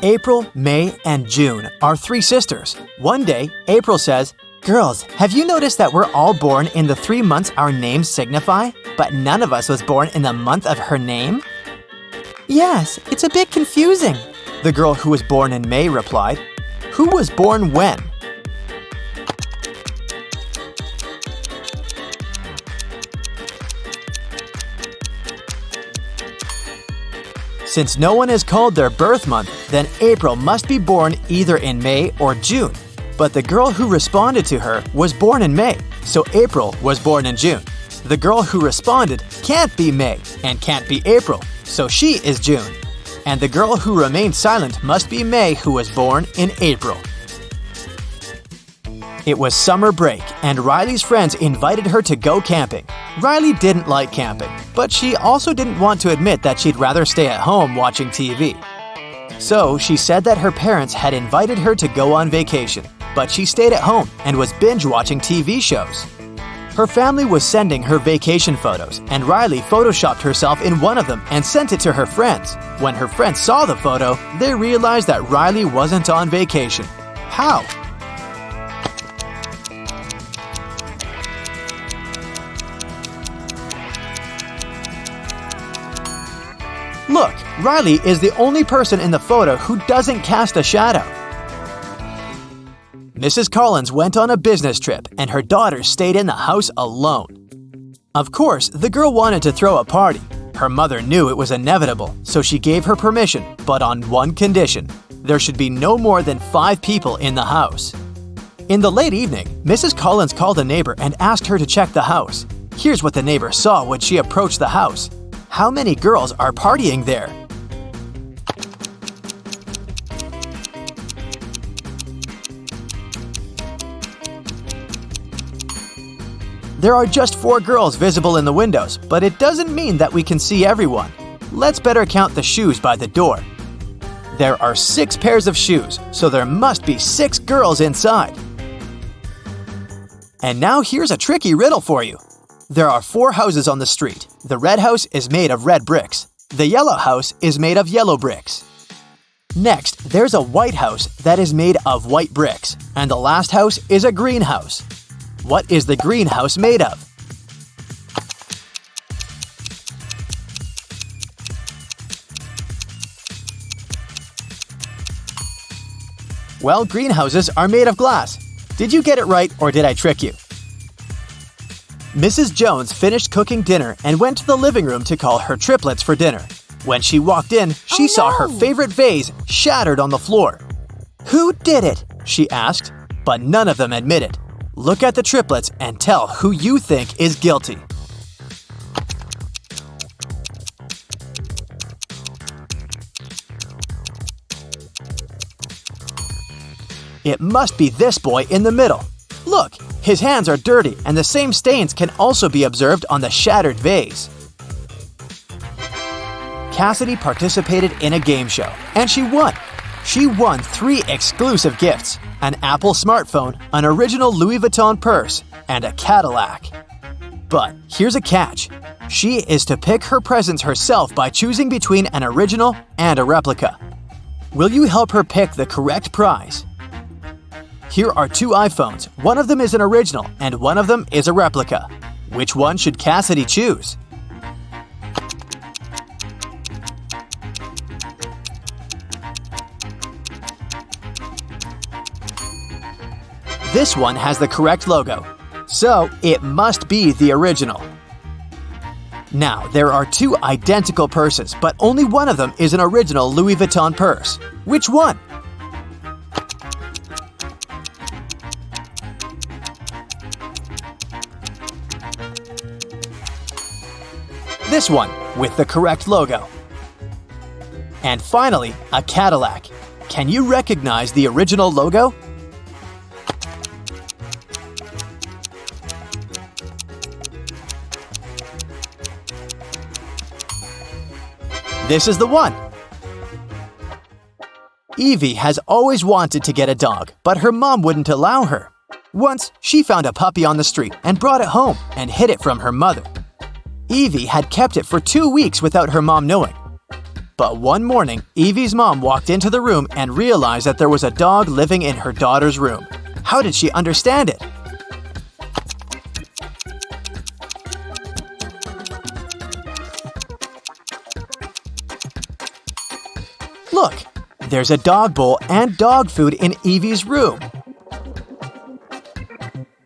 April, May, and June are three sisters. One day, April says, "Girls, have you noticed that we're all born in the 3 months our names signify, but none of us was born in the month of her name?" "Yes, it's a bit confusing," the girl who was born in May replied. "Who was born when?" Since no one is called their birth month, then April must be born either in May or June. But the girl who responded to her was born in May, so April was born in June. The girl who responded can't be May and can't be April, so she is June. And the girl who remained silent must be May, who was born in April. It was summer break, and Riley's friends invited her to go camping. Riley didn't like camping, but she also didn't want to admit that she'd rather stay at home watching TV. So she said that her parents had invited her to go on vacation, but she stayed at home and was binge-watching TV shows. Her family was sending her vacation photos, and Riley photoshopped herself in one of them and sent it to her friends. When her friends saw the photo, they realized that Riley wasn't on vacation. How? Look, Riley is the only person in the photo who doesn't cast a shadow. Mrs. Collins went on a business trip, and her daughter stayed in the house alone. Of course, the girl wanted to throw a party. Her mother knew it was inevitable, so she gave her permission, but on one condition. There should be no more than 5 people in the house. In the late evening, Mrs. Collins called a neighbor and asked her to check the house. Here's what the neighbor saw when she approached the house. How many girls are partying there? There are just 4 girls visible in the windows, but it doesn't mean that we can see everyone. Let's better count the shoes by the door. There are 6 pairs of shoes, so there must be 6 girls inside. And now here's a tricky riddle for you. There are 4 houses on the street. The red house is made of red bricks. The yellow house is made of yellow bricks. Next, there's a white house that is made of white bricks. And the last house is a green house. What is the green house made of? Well, greenhouses are made of glass. Did you get it right, or did I trick you? Mrs. Jones finished cooking dinner and went to the living room to call her triplets for dinner. When she walked in, she saw her favorite vase shattered on the floor. "Who did it?" she asked, but none of them admitted. Look at the triplets and tell who you think is guilty. It must be this boy in the middle. Look, his hands are dirty, and the same stains can also be observed on the shattered vase. Cassidy participated in a game show, and she won. She won 3 exclusive gifts: an Apple smartphone, an original Louis Vuitton purse, and a Cadillac. But here's a catch. She is to pick her presents herself by choosing between an original and a replica. Will you help her pick the correct prize? Here are 2 iPhones. One of them is an original, and one of them is a replica. Which one should Cassidy choose? This one has the correct logo, so it must be the original. Now, there are 2 identical purses, but only one of them is an original Louis Vuitton purse. Which one? This one, with the correct logo. And finally, a Cadillac. Can you recognize the original logo? This is the one. Evie has always wanted to get a dog, but her mom wouldn't allow her. Once, she found a puppy on the street and brought it home and hid it from her mother. Evie had kept it for 2 weeks without her mom knowing. But one morning, Evie's mom walked into the room and realized that there was a dog living in her daughter's room. How did she understand it? Look, there's a dog bowl and dog food in Evie's room.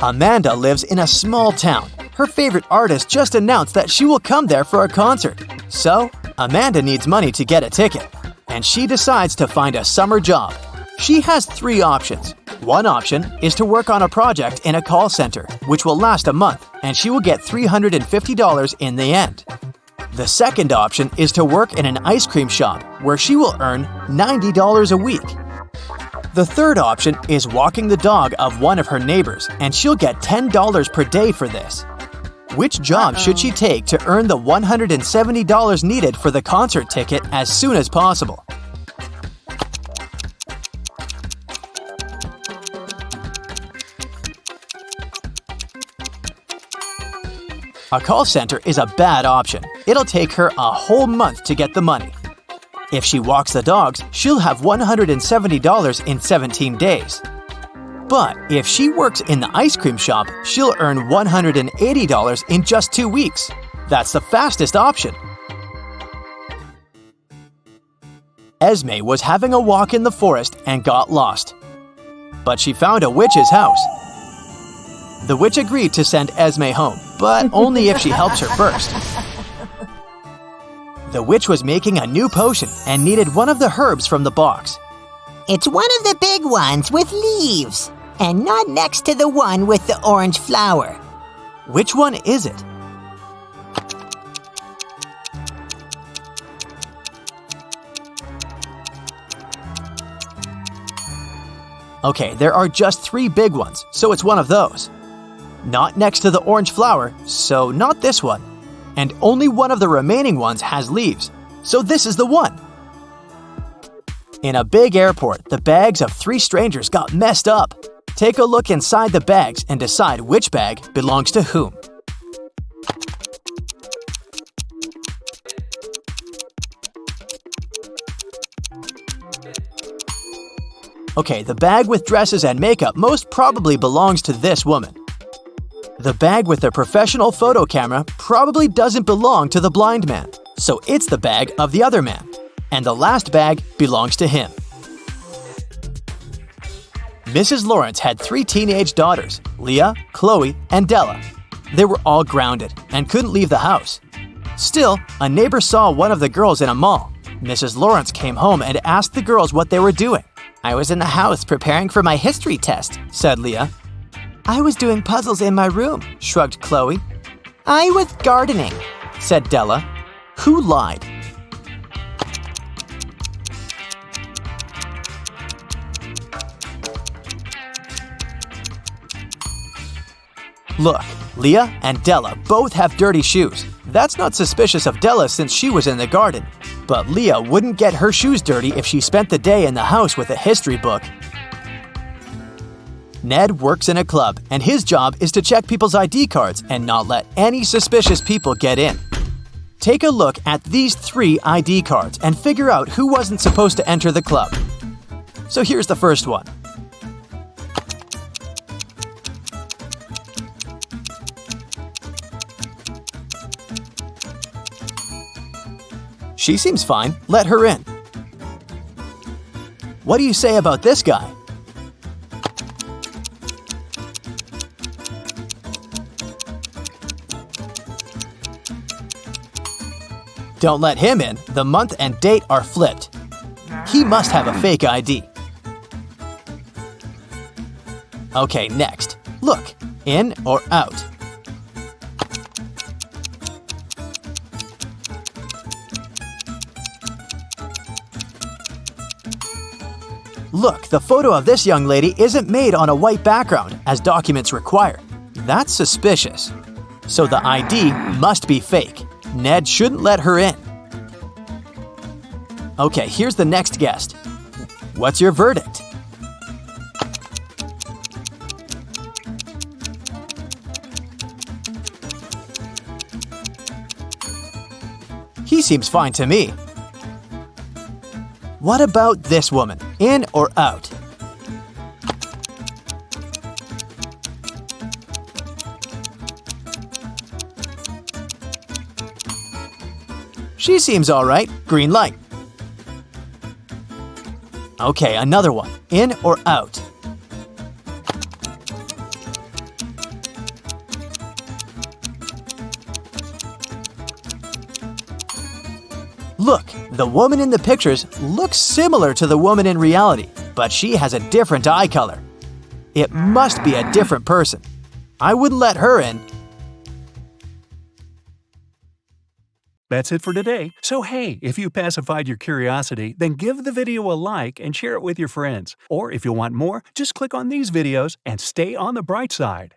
Amanda lives in a small town. Her favorite artist just announced that she will come there for a concert. So, Amanda needs money to get a ticket, and she decides to find a summer job. She has 3 options. One option is to work on a project in a call center, which will last a month, and she will get $350 in the end. The second option is to work in an ice cream shop, where she will earn $90 a week. The third option is walking the dog of one of her neighbors, and she'll get $10 per day for this. Which job should she take to earn the $170 needed for the concert ticket as soon as possible? A call center is a bad option. It'll take her a whole month to get the money. If she walks the dogs, she'll have $170 in 17 days. But if she works in the ice cream shop, she'll earn $180 in just 2 weeks. That's the fastest option. Esme was having a walk in the forest and got lost. But she found a witch's house. The witch agreed to send Esme home, but only if she helps her first. The witch was making a new potion and needed one of the herbs from the box. It's one of the big ones with leaves, and not next to the one with the orange flower. Which one is it? Okay, there are just 3 big ones, so it's one of those. Not next to the orange flower, so not this one. And only one of the remaining ones has leaves, so this is the one. In a big airport, the bags of 3 strangers got messed up. Take a look inside the bags and decide which bag belongs to whom. Okay, the bag with dresses and makeup most probably belongs to this woman. The bag with the professional photo camera probably doesn't belong to the blind man, so it's the bag of the other man. And the last bag belongs to him. Mrs. Lawrence had 3 teenage daughters, Leah, Chloe, and Della. They were all grounded and couldn't leave the house. Still, a neighbor saw one of the girls in a mall. Mrs. Lawrence came home and asked the girls what they were doing. "I was in the house preparing for my history test," said Leah. "I was doing puzzles in my room," shrugged Chloe. "I was gardening," said Della. Who lied? Look, Leah and Della both have dirty shoes. That's not suspicious of Della since she was in the garden. But Leah wouldn't get her shoes dirty if she spent the day in the house with a history book. Ned works in a club, and his job is to check people's ID cards and not let any suspicious people get in. Take a look at these 3 ID cards and figure out who wasn't supposed to enter the club. So here's the first one. She seems fine. Let her in. What do you say about this guy? Don't let him in. The month and date are flipped. He must have a fake ID. Okay, next. Look, in or out? Look, the photo of this young lady isn't made on a white background, as documents require. That's suspicious. So the ID must be fake. Ned shouldn't let her in. Okay, here's the next guest. What's your verdict? He seems fine to me. What about this woman? In or out? She seems alright. Green light. Okay, another one. In or out? Look, the woman in the pictures looks similar to the woman in reality, but she has a different eye color. It must be a different person. I wouldn't let her in. That's it for today. So hey, if you pacified your curiosity, then give the video a like and share it with your friends. Or if you want more, just click on these videos and stay on the bright side.